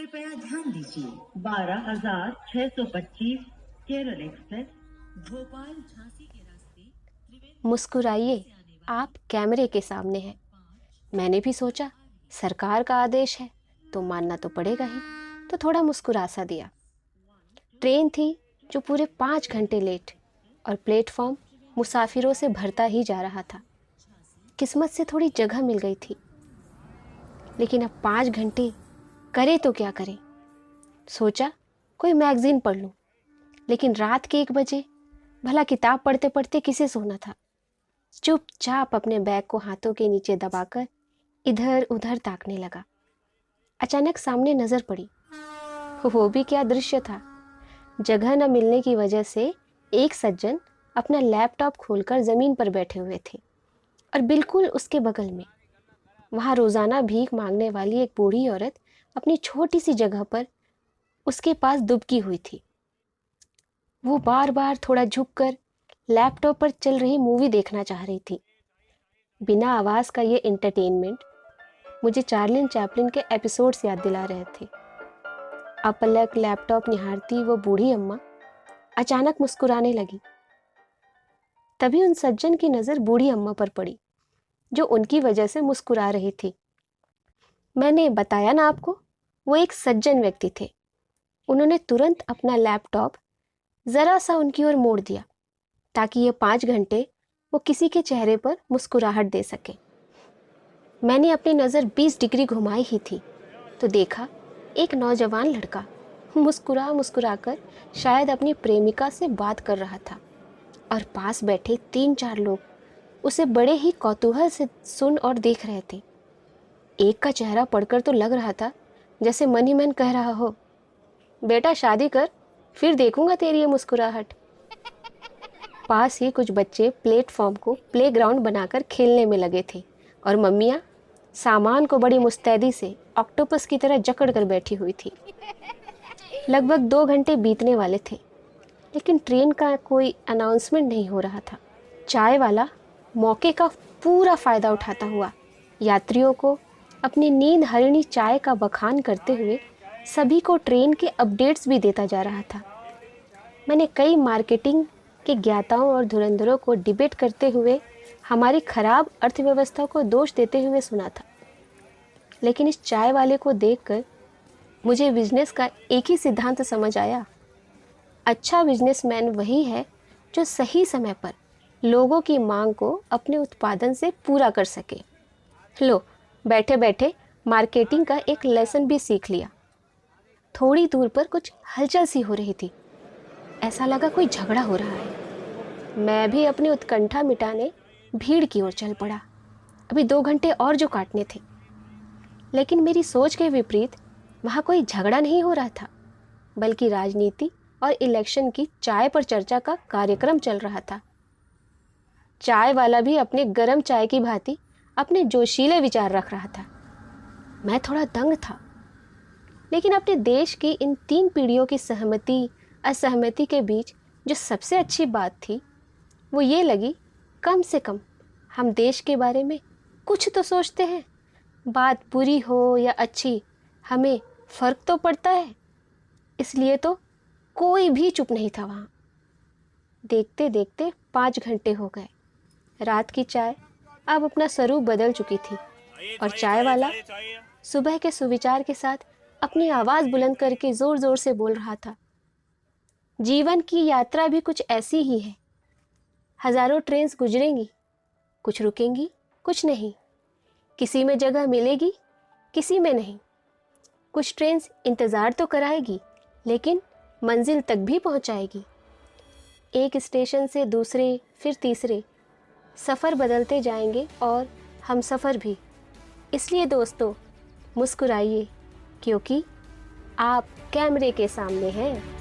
कृपया ध्यान दीजिए 12,625 केरल एक्सप्रेस भोपाल झांसी के रास्ते मुस्कुराइए, आप कैमरे के सामने हैं। मैंने भी सोचा सरकार का आदेश है तो मानना तो पड़ेगा ही, तो थोड़ा मुस्कुरा सा दिया। ट्रेन थी जो पूरे 5 घंटे लेट और प्लेटफॉर्म मुसाफिरों से भरता ही जा रहा था। किस्मत से थोड़ी जगह मिल गई थी, लेकिन अब 5 घंटे करे तो क्या करें। सोचा कोई मैगजीन पढ़ लूं, लेकिन रात के 1 बजे भला किताब पढ़ते पढ़ते किसे सोना था। चुपचाप अपने बैग को हाथों के नीचे दबाकर इधर उधर ताकने लगा। अचानक सामने नजर पड़ी। वो भी क्या दृश्य था। जगह न मिलने की वजह से एक सज्जन अपना लैपटॉप खोलकर जमीन पर बैठे हुए थे और बिल्कुल उसके बगल में वहां रोजाना भीख मांगने वाली एक बूढ़ी औरत अपनी छोटी सी जगह पर उसके पास दुबकी हुई थी। वो बार बार थोड़ा झुककर लैपटॉप पर चल रही मूवी देखना चाह रही थी। बिना आवाज का ये एंटरटेनमेंट मुझे चार्लिन चैपलिन के एपिसोड्स याद दिला रहे थे। अपलक लैपटॉप निहारती वो बूढ़ी अम्मा अचानक मुस्कुराने लगी। तभी उन सज्जन की नजर बूढ़ी अम्मा पर पड़ी जो उनकी वजह से मुस्कुरा रही थी। मैंने बताया ना आपको, वो एक सज्जन व्यक्ति थे। उन्होंने तुरंत अपना लैपटॉप जरा सा उनकी ओर मोड़ दिया ताकि ये 5 घंटे वो किसी के चेहरे पर मुस्कुराहट दे सके। मैंने अपनी नज़र 20 डिग्री घुमाई ही थी तो देखा एक नौजवान लड़का मुस्कुरा मुस्कुराकर शायद अपनी प्रेमिका से बात कर रहा था और पास बैठे 3-4 लोग उसे बड़े ही कौतूहल से सुन और देख रहे थे। एक का चेहरा पढ़कर तो लग रहा था जैसे मन ही मन कह रहा हो, बेटा शादी कर, फिर देखूंगा तेरी ये मुस्कुराहट। पास ही कुछ बच्चे प्लेटफॉर्म को प्लेग्राउंड बनाकर खेलने में लगे थे और मम्मियाँ सामान को बड़ी मुस्तैदी से ऑक्टोपस की तरह जकड़ कर बैठी हुई थी। लगभग 2 घंटे बीतने वाले थे, लेकिन ट्रेन का कोई अनाउंसमेंट नहीं हो रहा था। चाय वाला मौके का पूरा फ़ायदा उठाता हुआ यात्रियों को अपनी नींद हरिणी चाय का बखान करते हुए सभी को ट्रेन के अपडेट्स भी देता जा रहा था। मैंने कई मार्केटिंग के ज्ञाताओं और धुरंधरों को डिबेट करते हुए हमारी खराब अर्थव्यवस्था को दोष देते हुए सुना था, लेकिन इस चाय वाले को देखकर मुझे बिजनेस का एक ही सिद्धांत समझ आया। अच्छा बिजनेसमैन वही है जो सही समय पर लोगों की मांग को अपने उत्पादन से पूरा कर सके। लो, बैठे बैठे मार्केटिंग का एक लेसन भी सीख लिया। थोड़ी दूर पर कुछ हलचल सी हो रही थी। ऐसा लगा कोई झगड़ा हो रहा है। मैं भी अपनी उत्कंठा मिटाने भीड़ की ओर चल पड़ा। अभी 2 घंटे और जो काटने थे, लेकिन मेरी सोच के विपरीत वहाँ कोई झगड़ा नहीं हो रहा था, बल्कि राजनीति और इलेक्शन की चाय पर चर्चा का कार्यक्रम चल रहा था। चाय वाला भी अपने गरम चाय की भांति अपने जोशीले विचार रख रहा था। मैं थोड़ा दंग था, लेकिन अपने देश की इन 3 पीढ़ियों की सहमति असहमति के बीच जो सबसे अच्छी बात थी वो ये लगी, कम से कम हम देश के बारे में कुछ तो सोचते हैं। बात बुरी हो या अच्छी, हमें फ़र्क तो पड़ता है। इसलिए तो कोई भी चुप नहीं था वहाँ। देखते देखते 5 घंटे हो गए। रात की चाय अब अपना स्वरूप बदल चुकी थी और चाय वाला सुबह के सुविचार के साथ अपनी आवाज़ बुलंद करके ज़ोर ज़ोर से बोल रहा था, जीवन की यात्रा भी कुछ ऐसी ही है। हज़ारों ट्रेन्स गुजरेंगी, कुछ रुकेंगी, कुछ नहीं। किसी में जगह मिलेगी, किसी में नहीं। कुछ ट्रेन्स इंतज़ार तो कराएगी, लेकिन मंजिल तक भी पहुंचाएगी। एक स्टेशन से दूसरे, फिर तीसरे, सफ़र बदलते जाएंगे और हम सफ़र भी। इसलिए दोस्तों, मुस्कुराइए, क्योंकि आप कैमरे के सामने हैं।